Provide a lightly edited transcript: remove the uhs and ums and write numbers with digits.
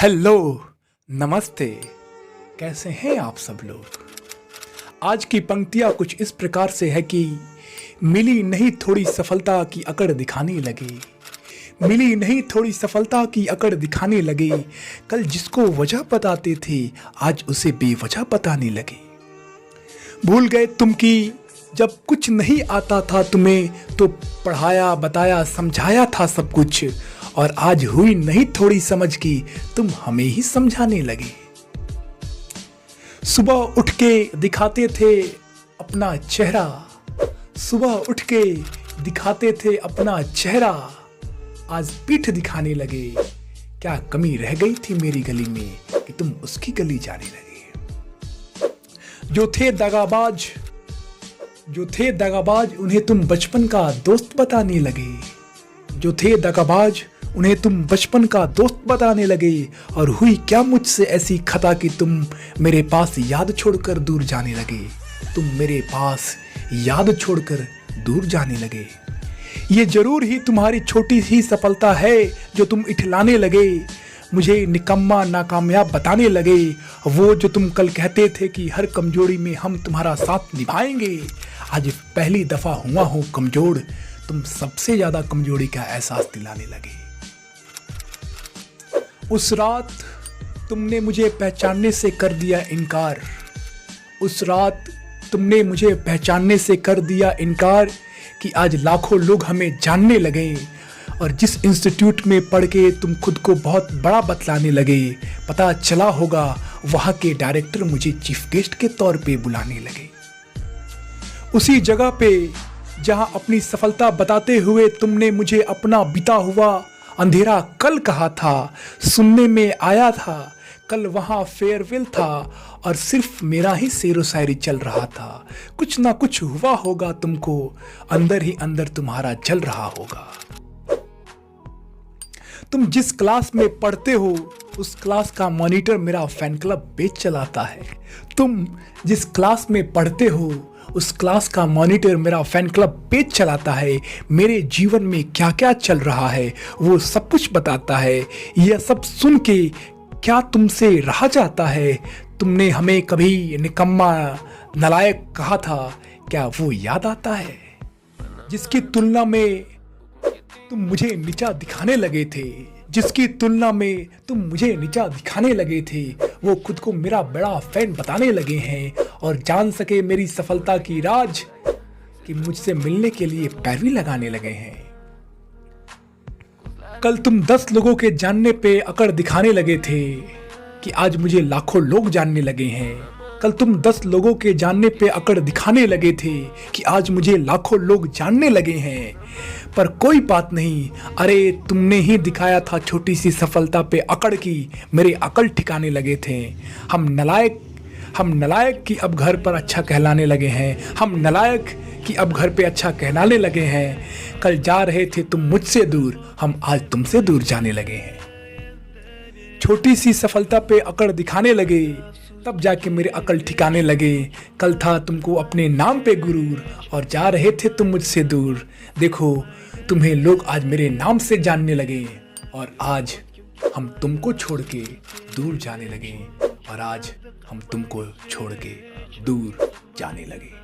Hello, नमस्ते। कैसे हैं आप सब लोग? आज की पंक्तियां कुछ इस प्रकार से है कि मिली नहीं थोड़ी सफलता की अकड़ दिखाने लगे। मिली नहीं थोड़ी सफलता की अकड़ दिखाने लगे। कल जिसको वजह बताते थे आज उसे बेवजह बताने लगे। भूल गए तुम कि जब कुछ नहीं आता था तुम्हें तो पढ़ाया बताया समझाया था सब कुछ, और आज हुई नहीं थोड़ी समझ की तुम हमें ही समझाने लगे। सुबह उठ के दिखाते थे अपना चेहरा, सुबह उठ के दिखाते थे अपना चेहरा, आज पीठ दिखाने लगे। क्या कमी रह गई थी मेरी गली में कि तुम उसकी गली जाने लगे। जो थे दगाबाज उन्हें तुम बचपन का दोस्त बताने लगे। जो थे दगाबाज उन्हें तुम बचपन का दोस्त बताने लगे। और हुई क्या मुझसे ऐसी खता कि तुम मेरे पास याद छोड़कर दूर जाने लगे। तुम मेरे पास याद छोड़कर दूर जाने लगे। ये जरूर ही तुम्हारी छोटी सी सफलता है जो तुम इठलाने लगे। मुझे निकम्मा नाकामयाब बताने लगे। वो जो तुम कल कहते थे कि हर कमजोरी में हम तुम्हारा साथ निभाएंगे, आज पहली दफा हुआ हूं कमजोर, तुम सबसे ज्यादा कमजोरी का एहसास दिलाने लगे। उस रात तुमने मुझे पहचानने से कर दिया इनकार। उस रात तुमने मुझे पहचानने से कर दिया इनकार कि आज लाखों लोग हमें जानने लगे। और जिस इंस्टीट्यूट में पढ़ के तुम खुद को बहुत बड़ा बतलाने लगे, पता चला होगा वहाँ के डायरेक्टर मुझे चीफ गेस्ट के तौर पे बुलाने लगे। उसी जगह पे जहाँ अपनी सफलता बताते हुए तुमने मुझे अपना बीता हुआ अंधेरा कल कहा था, सुनने में आया था। कल वहाँ फेयरवेल था और सिर्फ मेरा ही शेरो शायरी चल रहा था। कुछ ना कुछ हुआ होगा तुमको, अंदर ही अंदर तुम्हारा जल रहा होगा। तुम जिस क्लास में पढ़ते हो उस क्लास का मॉनिटर मेरा फैन क्लब पेज चलाता है। तुम जिस क्लास में पढ़ते हो उस क्लास का मॉनिटर मेरा फैन क्लब पेज चलाता है। मेरे जीवन में क्या क्या चल रहा है वो सब कुछ बताता है। यह सब सुन के क्या तुमसे रहा जाता है? तुमने हमें कभी निकम्मा नालायक कहा था, क्या वो याद आता है? जिसकी तुलना में तुम मुझे नीचा दिखाने लगे थे, जिसकी तुलना में तुम मुझे नीचा दिखाने लगे थे, वो खुद को मेरा बड़ा फैन बताने लगे हैं। और जान सके मेरी सफलता की राज कि मुझसे मिलने के लिए पैरवी लगाने लगे हैं। कल तुम 10 लोगों के जानने पे अकड़ दिखाने लगे थे कि आज मुझे लाखों लोग जानने लगे हैं। कल तुम 10 लोगों के जानने पे अकड़ दिखाने लगे थे कि आज मुझे लाखों लोग जानने लगे हैं। पर कोई बात नहीं, अरे तुमने ही दिखाया था छोटी सी सफलता पे अकड़ की मेरे अकल ठिकाने लगे थे। हम नलायक कि अब घर पर अच्छा कहलाने लगे हैं। हम नलायक कि अब घर पे अच्छा कहलाने लगे हैं। कल जा रहे थे तुम मुझसे दूर, हम आज तुमसे दूर जाने लगे हैं। छोटी सी सफलता पे अकड़ दिखाने लगे तब जाके मेरे अकल ठिकाने लगे। कल था तुमको अपने नाम पे गुरूर और जा रहे थे तुम मुझसे दूर। देखो तुम्हें लोग आज मेरे नाम से जानने लगे और आज हम तुमको छोड़ के दूर जाने लगे। और आज हम तुमको छोड़ के दूर जाने लगे।